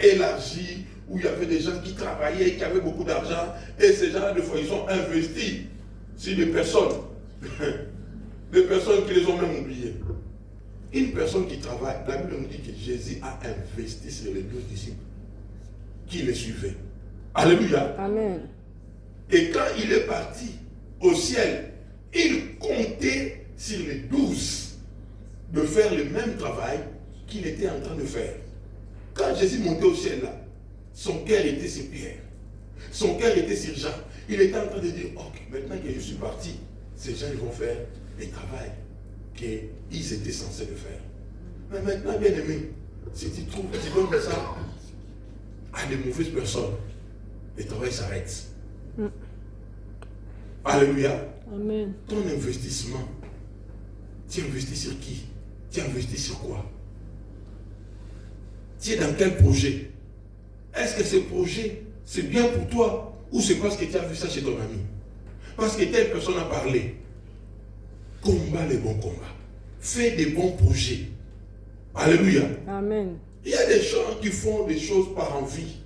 élargies, où il y avait des gens qui travaillaient, qui avaient beaucoup d'argent, et ces gens-là, des fois, ils ont investi sur des personnes qui les ont même oubliées. Une personne qui travaille, la Bible nous dit que Jésus a investi sur les 12 disciples qui les suivaient. Alléluia. Amen. Et quand il est parti au ciel, il comptait sur les 12 de faire le même travail qu'il était en train de faire. Quand Jésus montait au ciel là, son cœur était sur Pierre. Son cœur était sur Jean. Il était en train de dire, ok, maintenant que je suis parti, ces gens ils vont faire le travail qu'ils étaient censés le faire. Mais maintenant, bien aimé, si tu trouves, tu donnes ça à des mauvaises personnes, le travail s'arrête. Alléluia. Amen. Ton investissement, tu investis sur qui? Tu investis sur quoi? Tu es dans quel projet? Est-ce que ce projet, c'est bien pour toi ou c'est parce que tu as vu ça chez ton ami? Parce que telle personne a parlé. Combat les bons combats. Fais des bons projets. Alléluia. Amen. Il y a des gens qui font des choses par envie.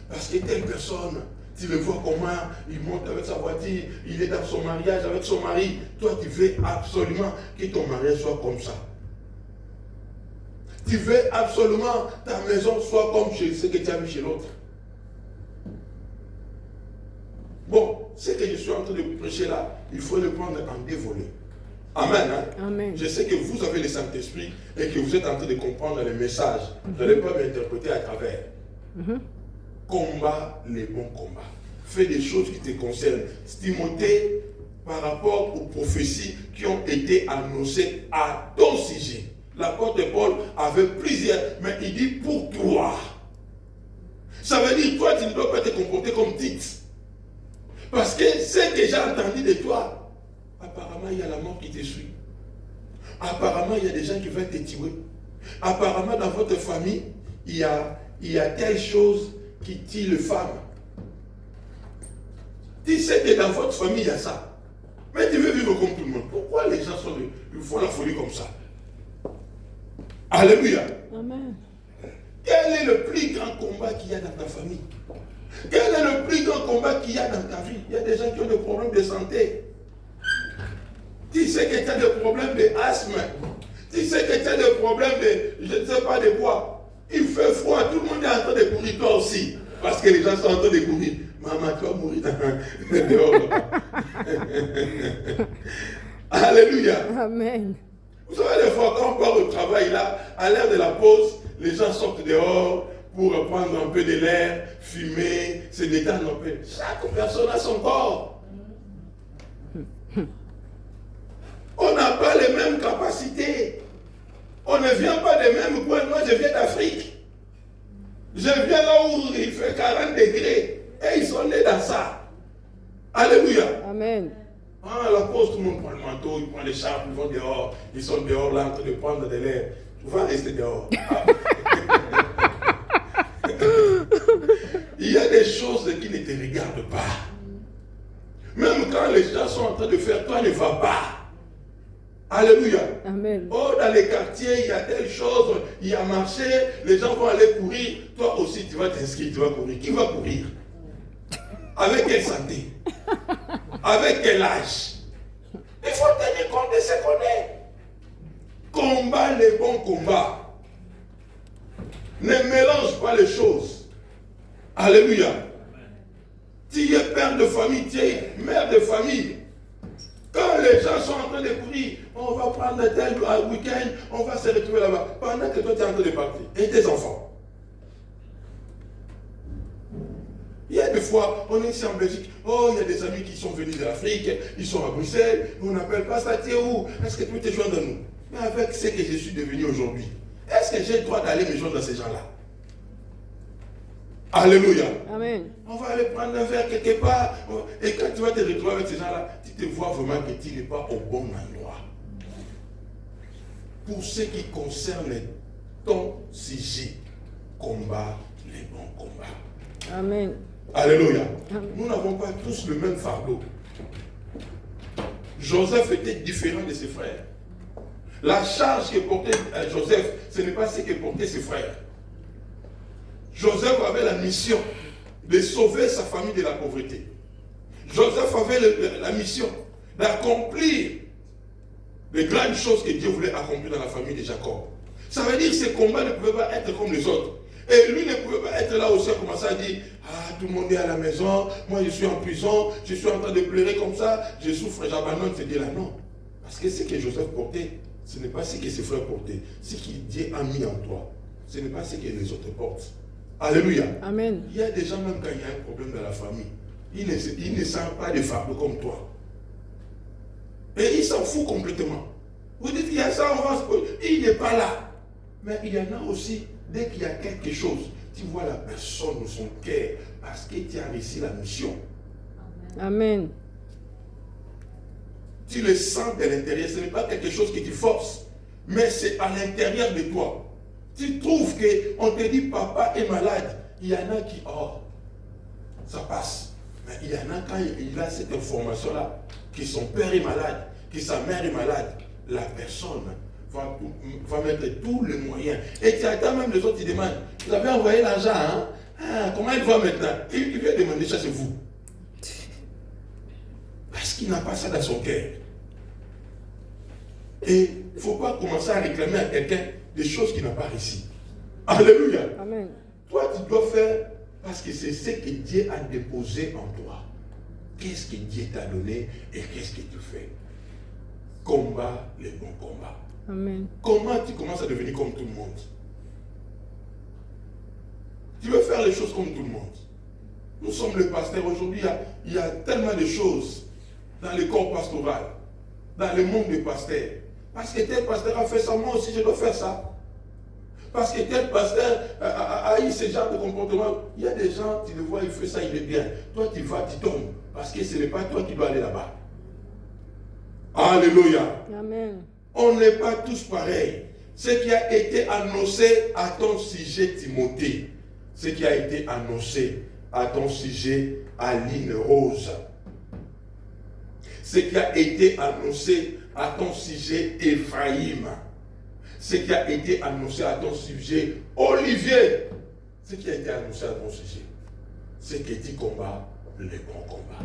Parce que telle personne, tu le vois comment il monte avec sa voiture, il est dans son mariage avec son mari. Toi, tu veux absolument que ton mariage soit comme ça. Tu veux absolument ta maison soit comme ce que tu as vu chez l'autre. Bon, ce que je suis en train de prêcher là, il faut le prendre en deux volets. Amen, hein? Amen. Je sais que vous avez le Saint-Esprit et que vous êtes en train de comprendre les messages. Vous n'allez pas m'interpréter à travers. Combat les bons combats. Fais des choses qui te concernent. Timothée, par rapport aux prophéties qui ont été annoncées à ton sujet. L'apôtre Paul avait plusieurs, mais il dit pour toi. Ça veut dire, toi, tu ne dois pas te comporter comme Tite. Parce que ce que j'ai entendu de toi, apparemment, il y a la mort qui te suit. Apparemment, il y a des gens qui veulent te tuer. Apparemment, dans votre famille, il y a telle chose qui tue les femmes. Tu sais que dans votre famille, il y a ça. Mais tu veux vivre comme tout le monde. Pourquoi les gens font la folie comme ça? Alléluia. Amen. Quel est le plus grand combat qu'il y a dans ta famille? Quel est le plus grand combat qu'il y a dans ta vie? Il y a des gens qui ont des problèmes de santé. Tu sais que tu as des problèmes d'asthme. Tu sais que tu as des problèmes de, je ne sais pas de quoi. Il fait froid, tout le monde est en train de courir, toi aussi. Parce que les gens sont en train de courir. Maman, tu vas mourir dehors. Alléluia. Amen. Vous savez, des fois, quand on part au travail, là, à l'heure de la pause, les gens sortent dehors pour prendre un peu de l'air, fumer, se détendre un peu. Chaque personne a son corps. On n'a pas les mêmes capacités. On ne vient pas des mêmes coins. Moi, je viens d'Afrique. Je viens là où il fait 40 degrés. Et ils sont nés dans ça. Alléluia. Amen. Ah, à la pause, tout le monde prend le manteau, ils prennent les charpes, ils vont dehors. Ils sont dehors là en train de prendre de l'air. Tu vas rester dehors. Ah. Il y a des choses qui ne te regardent pas. Même quand les gens sont en train de faire, toi ne vas pas. Alléluia. Amen. Oh, dans les quartiers, il y a telle chose, il y a marché, les gens vont aller courir. Toi aussi, tu vas t'inscrire, tu vas courir. Qui va courir? Avec quelle santé? Avec quel âge? Il faut tenir compte de ce qu'on est. Combat les bons combats. Ne mélange pas les choses. Alléluia. Tu es père de famille, tu es mère de famille. Quand les gens sont en train de courir, on va prendre tel week-end, on va se retrouver là-bas. Pendant que toi tu es en train de partir. Et tes enfants. Il y a des fois, on est ici en Belgique, oh, il y a des amis qui sont venus de l'Afrique, ils sont à Bruxelles, on n'appelle pas ça, tu es où? Est-ce que tu peux te joindre à nous? Mais avec ce que je suis devenu aujourd'hui, est-ce que j'ai le droit d'aller me joindre à ces gens-là? Alléluia. Amen. On va aller prendre un verre quelque part, et quand tu vas te retrouver avec ces gens-là, tu te vois vraiment que tu n'es pas au bon endroit. Pour ce qui concerne ton sujet, combat les bons combats. Amen. Alléluia. Amen. Nous n'avons pas tous le même fardeau. Joseph était différent de ses frères. La charge que portait Joseph, ce n'est pas ce que portaient ses frères. Joseph avait la mission de sauver sa famille de la pauvreté. Joseph avait la mission d'accomplir les grandes choses que Dieu voulait accomplir dans la famille de Jacob. Ça veut dire que ces combats ne pouvaient pas être comme les autres. Et lui ne pouvait pas être là aussi à commencer à dire, ah, tout le monde est à la maison, moi je suis en prison, je suis en train de pleurer comme ça, je souffre, j'abandonne ce Dieu-là. Non. Parce que ce que Joseph portait, ce n'est pas ce que ses frères portaient. Ce que Dieu a mis en toi, ce n'est pas ce que les autres portent. Alléluia. Amen. Il y a des gens, même quand il y a un problème dans la famille, ils ne sentent pas de fardeau comme toi. Et ils s'en foutent complètement. Vous dites qu'il y a ça, on va se... Il n'est pas là. Mais il y en a aussi, dès qu'il y a quelque chose, tu vois la personne dans son cœur, parce que tu as réussi la mission. Amen. Tu le sens de l'intérieur, ce n'est pas quelque chose qui te force, mais c'est à l'intérieur de toi. Tu trouves qu'on te dit papa est malade, il y en a qui, oh, ça passe. Mais il y en a quand il a cette information-là, que son père est malade, que sa mère est malade, la personne va mettre tous les moyens. Et tu attends même les autres, ils demandent, vous avez envoyé l'argent, hein? Ah, comment il va maintenant? Il vient demander ça, c'est vous. Parce qu'il n'a pas ça dans son cœur. Et il ne faut pas commencer à réclamer à quelqu'un des choses qu'il n'a pas réussi. Alléluia. Amen. Toi, tu dois faire parce que c'est ce que Dieu a déposé en toi. Qu'est-ce que Dieu t'a donné et qu'est-ce que tu fais? Combat les bons combats. Amen. Comment tu commences à devenir comme tout le monde? Tu veux faire les choses comme tout le monde. Nous sommes le pasteur aujourd'hui, il y a tellement de choses. dans le corps pastoral, dans le monde des pasteurs. Parce que tel pasteur a fait ça, moi aussi je dois faire ça. Parce que tel pasteur a eu ce genre de comportement. Il y a des gens, tu le vois, il fait ça, il est bien. Toi, tu vas, tu tombes. Parce que ce n'est pas toi qui dois aller là-bas. Alléluia. Amen. On n'est pas tous pareils. Ce qui a été annoncé à ton sujet, Timothée, ce qui a été annoncé à ton sujet, Aline Rose, ce qui a été annoncé à ton sujet, Ephraïm, ce qui a été annoncé à ton sujet, Olivier, ce qui a été annoncé à ton sujet, c'est que tu combats le bon combat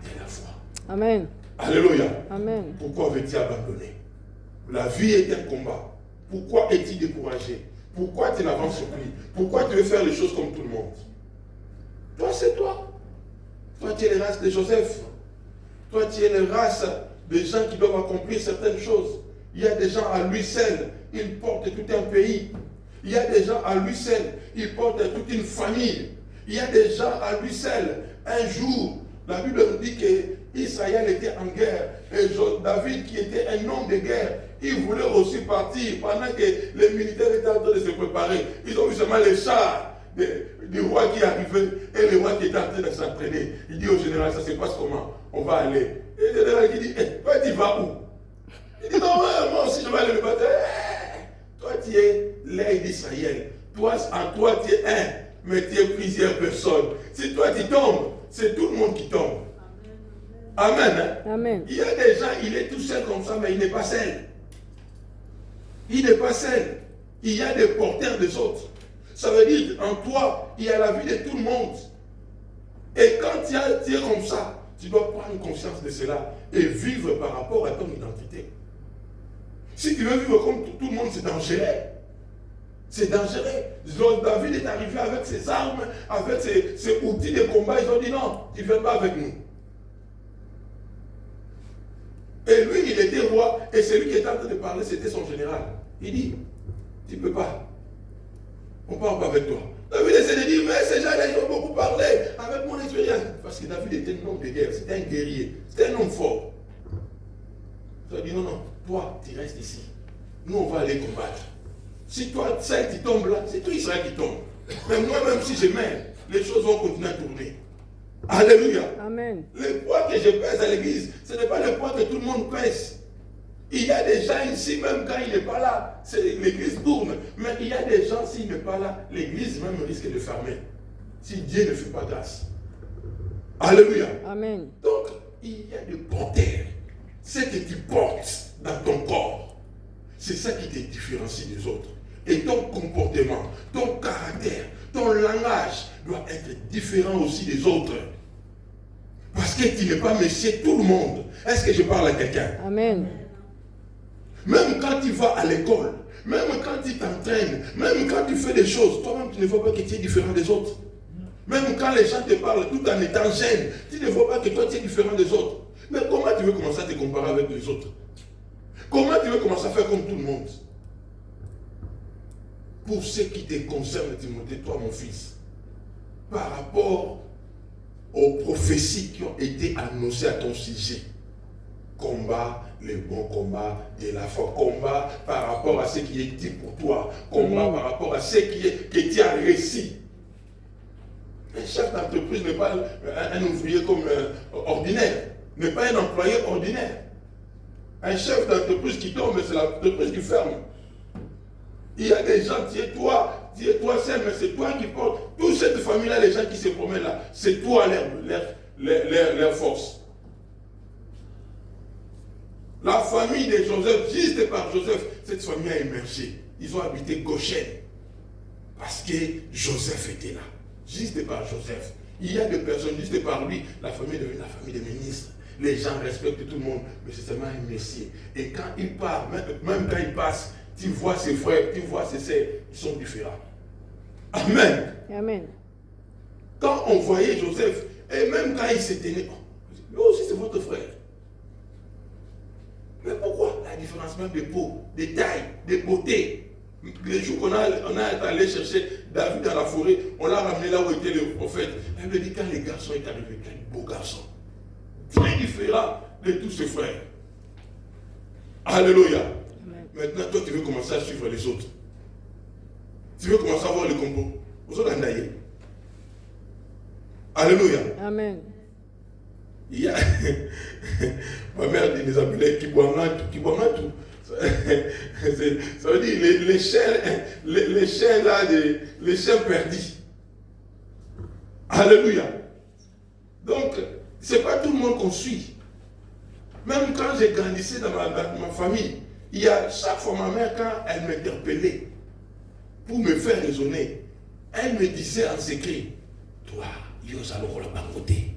de la foi. Amen. Alléluia. Amen. Pourquoi veux-tu abandonner? La vie est un combat. Pourquoi es-tu découragé? Pourquoi tu n'avances plus? Pourquoi tu veux faire les choses comme tout le monde? Toi, c'est toi. Toi, tu es la race de Joseph. Toi, tu es la race des gens qui doivent accomplir certaines choses. Il y a des gens à lui seul, ils portent tout un pays. Il y a des gens à lui seul, ils portent toute une famille. Il y a des gens à lui seul. Un jour, la Bible nous dit qu'Israël était en guerre. Et David, qui était un homme de guerre, il voulait aussi partir pendant que les militaires étaient en train de se préparer. Ils ont vu seulement les chars du roi qui arrivait et le roi qui était en train de s'entraîner. Il dit au général, ça se passe comment? On va aller. Et le général qui dit, toi tu vas où? Il dit, non, moi aussi je vais aller me battre. Toi tu es l'œil d'Israël. Toi, en toi tu es un, mais tu es plusieurs personnes. Si toi tu tombes, c'est tout le monde qui tombe. Amen. Hein? Amen. Il y a des gens, il est tout seul comme ça, mais il n'est pas seul. Il n'est pas seul. Il y a des porteurs des autres. Ça veut dire, en toi, il y a la vie de tout le monde. Et quand tu es comme ça, tu dois prendre conscience de cela et vivre par rapport à ton identité. Si tu veux vivre comme tout le monde, c'est dangereux. C'est dangereux. David est arrivé avec ses armes, avec ses outils de combat. Ils ont dit non, tu ne viens pas avec nous. Et lui, il était roi, et celui qui était en train de parler, c'était son général. Il dit, tu ne peux pas. On ne parle pas avec toi. David essaie de dire, mais ces gens-là, ils ont beaucoup parlé avec mon expérience. Parce que David était un homme de guerre, c'était un guerrier, c'était un homme fort. Il a dit, non, non, toi, tu restes ici. Nous, on va aller combattre. Si toi, celle qui tombe là, c'est toi Israël qui tombe. Mais moi, même si je meurs, les choses vont continuer à tourner. Alléluia. Amen. Le poids que je pèse à l'église, ce n'est pas le poids que tout le monde pèse. Il y a des gens ici, même quand il n'est pas là, l'église tourne. Mais il y a des gens, s'il n'est pas là, l'église même risque de fermer. Si Dieu ne fait pas grâce. Alléluia. Amen. Donc, il y a des porteurs. Ce que tu portes dans ton corps, c'est ça qui te différencie des autres. Et ton comportement, ton caractère, ton langage doit être différent aussi des autres. Parce que tu n'es pas monsieur tout le monde. Est-ce que je parle à quelqu'un? Amen. Même quand tu vas à l'école, même quand tu t'entraînes, même quand tu fais des choses, toi-même tu ne vois pas que tu es différent des autres. Même quand les gens te parlent tout en étant jeune, tu ne vois pas que toi tu es différent des autres. Mais comment tu veux commencer à te comparer avec les autres? Comment tu veux commencer à faire comme tout le monde? Pour ce qui te concerne, Timothée, toi mon fils, par rapport aux prophéties qui ont été annoncées à ton sujet, combat le bon combat de la foi, combat par rapport à ce qui est dit pour toi, combat par rapport à ce que tu as réussi. Un chef d'entreprise n'est pas un ouvrier comme ordinaire, n'est pas un employé ordinaire. Un chef d'entreprise qui tombe, c'est l'entreprise qui ferme. Il y a des gens, tu es toi seul, mais c'est toi qui portes. Toute cette famille-là, les gens qui se promènent là, c'est toi leur force. La famille de Joseph, juste par Joseph, cette famille a émergé. Ils ont habité Goshen. Parce que Joseph était là. Juste par Joseph. Il y a des personnes, juste par lui, la famille est devenue la famille des ministres. Les gens respectent tout le monde, mais c'est seulement un messie. Et quand il part, même quand il passe, tu vois ses frères, tu vois ses sœurs, ils sont différents. Amen. Amen. Quand on voyait Joseph, et même quand il s'était né, lui aussi c'est votre frère. Mais pourquoi la différence même de peau, de taille, de beauté? Les jours qu'on a allé chercher David dans la forêt, on l'a ramené là où était le prophète. Elle me dit quand les garçons est arrivé, quel beau garçon. très différent de tous ses frères. Alléluia. Amen. Maintenant, toi, tu veux commencer à suivre les autres. Tu veux commencer à voir le combo. Vous êtes endaillés. Alléluia. Amen. Il y a ma mère dit les appelait Kibouanga tout. Ça veut dire les chiens là, les chiens perdus. Alléluia. Donc, c'est pas tout le monde qu'on suit. Même quand j'ai grandissé dans ma famille, il y a chaque fois ma mère, quand elle m'interpellait pour me faire raisonner, elle me disait en secret, toi, Yosalo la bancoté.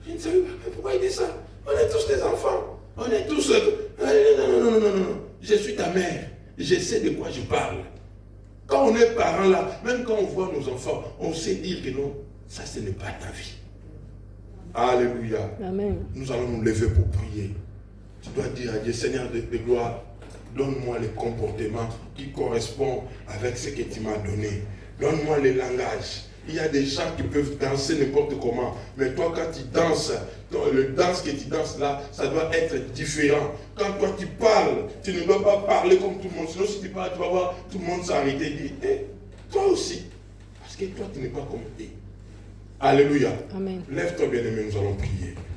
Je ne savais pas, mais pourquoi il dit ça? On est tous des enfants. On est tous... Non. Je suis ta mère. Je sais de quoi je parle. Quand on est parents là, même quand on voit nos enfants, on sait dire que non, ça ce n'est pas ta vie. Alléluia. Amen. Nous allons nous lever pour prier. Tu dois dire à Dieu, Seigneur de gloire, donne-moi les comportements qui correspondent avec ce que tu m'as donné. Donne-moi les langages. Il y a des gens qui peuvent danser n'importe comment. Mais toi, quand tu danses, le danse que tu danses là, ça doit être différent. Quand toi tu parles, tu ne dois pas parler comme tout le monde. Sinon, si tu parles, tu vas voir tout le monde s'arrêter et dire, toi aussi. Parce que toi, tu n'es pas comme eux. Alléluia. Amen. Lève-toi, bien-aimé, nous allons prier.